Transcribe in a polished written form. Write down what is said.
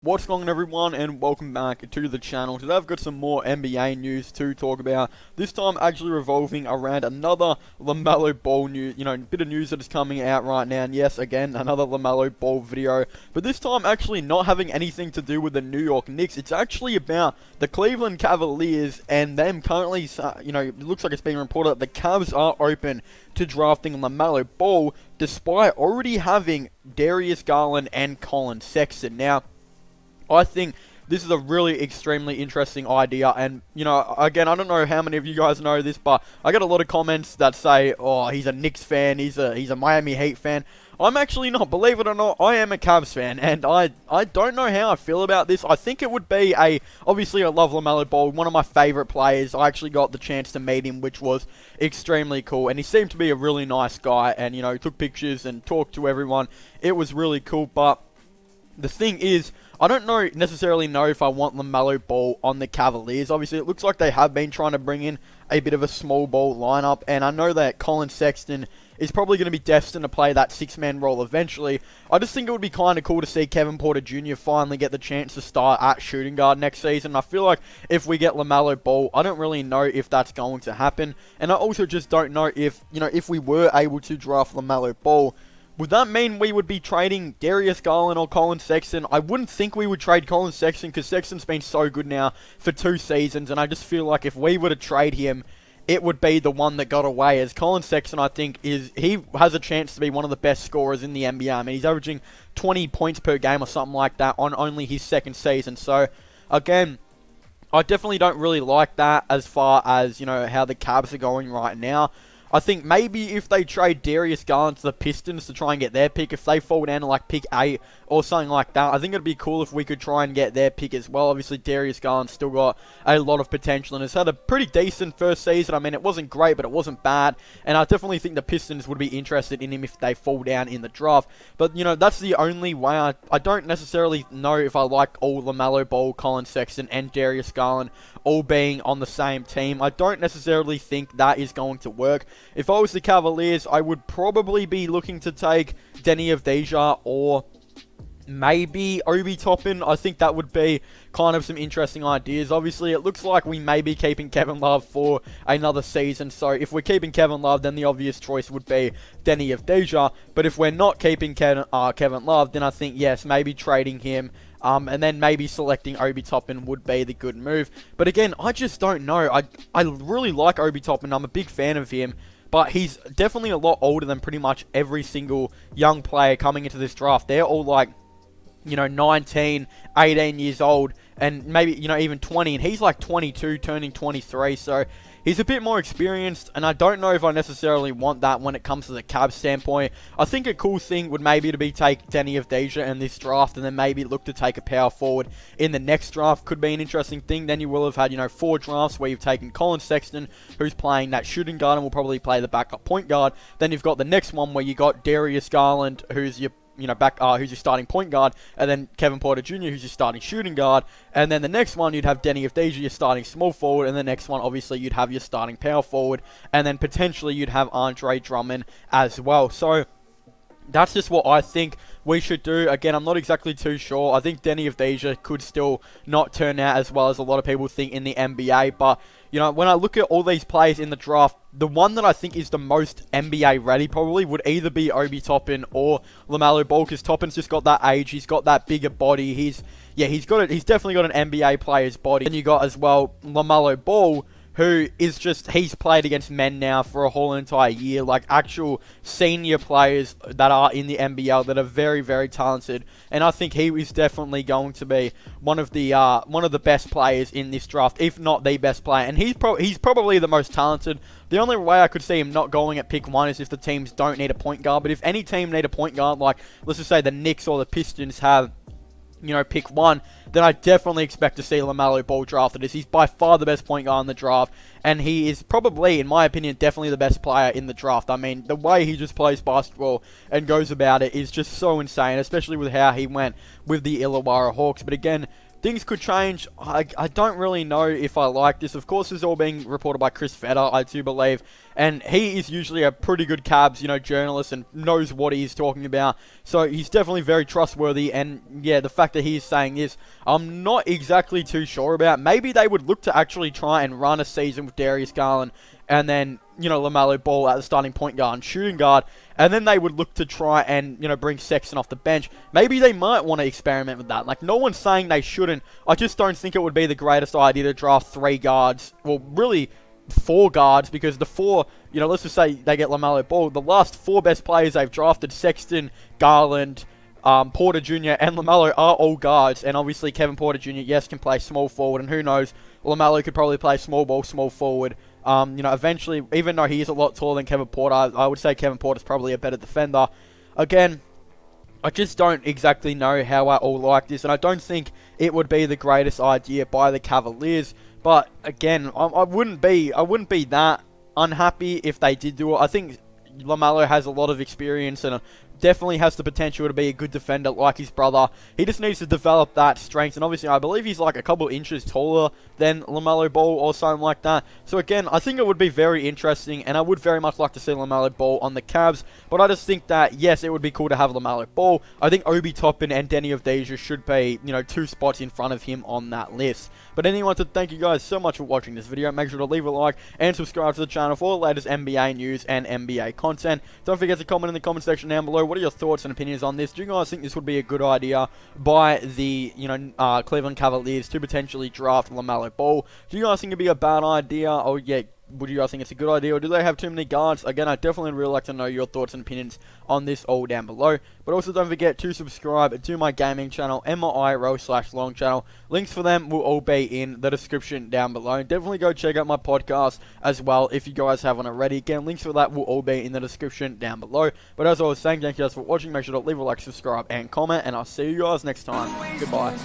What's going on, everyone, and welcome back to the channel. Today I've got some more NBA news to talk about. This time actually revolving around another LaMelo Ball news, bit of news that is coming out right now. And yes, again, another LaMelo Ball video. But this time actually not having anything to do with the New York Knicks. It's actually about the Cleveland Cavaliers and them currently, it looks like it's being reported that the Cavs are open to drafting LaMelo Ball despite already having Darius Garland and Colin Sexton. Now, I think this is a really extremely interesting idea, and, again, I don't know how many of you guys know this, but I get a lot of comments that say, oh, he's a Knicks fan, he's a Miami Heat fan. I'm actually not, believe it or not, I am a Cavs fan, and I don't know how I feel about this. I think it would be obviously I love LaMelo Ball, one of my favorite players. I actually got the chance to meet him, which was extremely cool, and he seemed to be a really nice guy, and, took pictures and talked to everyone. It was really cool, but the thing is, I don't necessarily know if I want LaMelo Ball on the Cavaliers. Obviously, it looks like they have been trying to bring in a bit of a small ball lineup, and I know that Colin Sexton is probably going to be destined to play that six-man role eventually. I just think it would be kind of cool to see Kevin Porter Jr. finally get the chance to start at shooting guard next season. I feel like if we get LaMelo Ball, I don't really know if that's going to happen, and I also just don't know if, if we were able to draft LaMelo Ball, would that mean we would be trading Darius Garland or Colin Sexton? I wouldn't think we would trade Colin Sexton because Sexton's been so good now for 2 seasons, and I just feel like if we were to trade him, it would be the one that got away, as Colin Sexton, I think, he has a chance to be one of the best scorers in the NBA. I mean, he's averaging 20 points per game or something like that on only his 2nd season. So, again, I definitely don't really like that as far as, how the Cavs are going right now. I think maybe if they trade Darius Garland to the Pistons to try and get their pick, if they fall down to like pick 8 or something like that, I think it'd be cool if we could try and get their pick as well. Obviously, Darius Garland's still got a lot of potential and has had a pretty decent first season. I mean, it wasn't great, but it wasn't bad. And I definitely think the Pistons would be interested in him if they fall down in the draft. But, that's the only way. I don't necessarily know if I like all LaMelo Ball, Colin Sexton, and Darius Garland all being on the same team. I don't necessarily think that is going to work. If I was the Cavaliers, I would probably be looking to take Denny Avdija or maybe Obi Toppin. I think that would be kind of some interesting ideas. Obviously, it looks like we may be keeping Kevin Love for another season. So if we're keeping Kevin Love, then the obvious choice would be Denny Avdija. But if we're not keeping Kevin Love, then I think, yes, maybe trading him. And then maybe selecting Obi Toppin would be the good move. But again, I just don't know. I really like Obi Toppin. I'm a big fan of him. But he's definitely a lot older than pretty much every single young player coming into this draft. They're all like, 19, 18 years old, and maybe, even 20, and he's like 22, turning 23, so he's a bit more experienced, and I don't know if I necessarily want that when it comes to the Cavs standpoint. I think a cool thing would maybe to be take Denny Avdija in this draft, and then maybe look to take a power forward in the next draft. Could be an interesting thing. Then you will have had, 4 drafts where you've taken Colin Sexton, who's playing that shooting guard and will probably play the backup point guard. Then you've got the next one where you got Darius Garland, who's your who's your starting point guard, and then Kevin Porter Jr., who's your starting shooting guard, and then the next one, you'd have Denny Avdija, your starting small forward, and the next one, obviously, you'd have your starting power forward, and then potentially you'd have Andre Drummond as well. So that's just what I think we should do. Again, I'm not exactly too sure. I think Denny Avdija could still not turn out as well as a lot of people think in the NBA, but when I look at all these players in the draft, the one that I think is the most NBA ready probably would either be Obi Toppin or LaMelo Ball, because Toppin's just got that age, he's got that bigger body, he's definitely got an NBA player's body. And you got as well LaMelo Ball, who is he's played against men now for a whole entire year, like actual senior players that are in the NBL that are very, very talented, and I think he is definitely going to be one of the best players in this draft, if not the best player, and he's probably the most talented. The only way I could see him not going at pick 1 is if the teams don't need a point guard, but if any team need a point guard, like let's just say the Knicks or the Pistons have pick 1, then I definitely expect to see LaMelo Ball drafted, as he's by far the best point guard in the draft, and he is probably, in my opinion, definitely the best player in the draft. I mean, the way he just plays basketball and goes about it is just so insane, especially with how he went with the Illawarra Hawks. But again, things could change. I don't really know if I like this. Of course, this is all being reported by Chris Fetter, I do believe, and he is usually a pretty good Cavs, journalist and knows what he's talking about. So he's definitely very trustworthy, and yeah, the fact that he's saying this, I'm not exactly too sure about. Maybe they would look to actually try and run a season with Darius Garland, and then, LaMelo Ball at the starting point guard and shooting guard, and then they would look to try and, bring Sexton off the bench. Maybe they might want to experiment with that. Like, no one's saying they shouldn't. I just don't think it would be the greatest idea to draft 3 guards. Well, really 4 guards, because the 4, let's just say they get LaMelo Ball. The last 4 best players they've drafted, Sexton, Garland, Porter Jr. and LaMelo, are all guards, and obviously Kevin Porter Jr., yes, can play small forward, and who knows, LaMelo could probably play small ball, small forward. Eventually, even though he is a lot taller than Kevin Porter, I would say Kevin Porter's probably a better defender. Again, I just don't exactly know how I all like this, and I don't think it would be the greatest idea by the Cavaliers. But again, I wouldn't be that unhappy if they did do it. I think LaMelo has a lot of experience and definitely has the potential to be a good defender like his brother. He just needs to develop that strength, and obviously I believe he's like a couple inches taller than LaMelo Ball or something like that. So again, I think it would be very interesting, and I would very much like to see LaMelo Ball on the Cavs, but I just think that, yes, it would be cool to have LaMelo Ball. I think Obi Toppin and Denny Avdija should be, 2 spots in front of him on that list. But anyway, I want to thank you guys so much for watching this video. Make sure to leave a like and subscribe to the channel for the latest NBA news and NBA content. Don't forget to comment in the comment section down below. What are your thoughts and opinions on this? Do you guys think this would be a good idea by the, Cleveland Cavaliers to potentially draft LaMelo Ball? Do you guys think it'd be a bad idea? Or yeah, would you guys think it's a good idea, or do they have too many guards? Again, I definitely really like to know your thoughts and opinions on this all down below. But also don't forget to subscribe to my gaming channel, MIRO/long channel. Links for them will all be in the description down below. Definitely go check out my podcast as well if you guys haven't already. Again, links for that will all be in the description down below. But as I was saying, thank you guys for watching. Make sure to leave a like, subscribe, and comment, and I'll see you guys next time. Goodbye.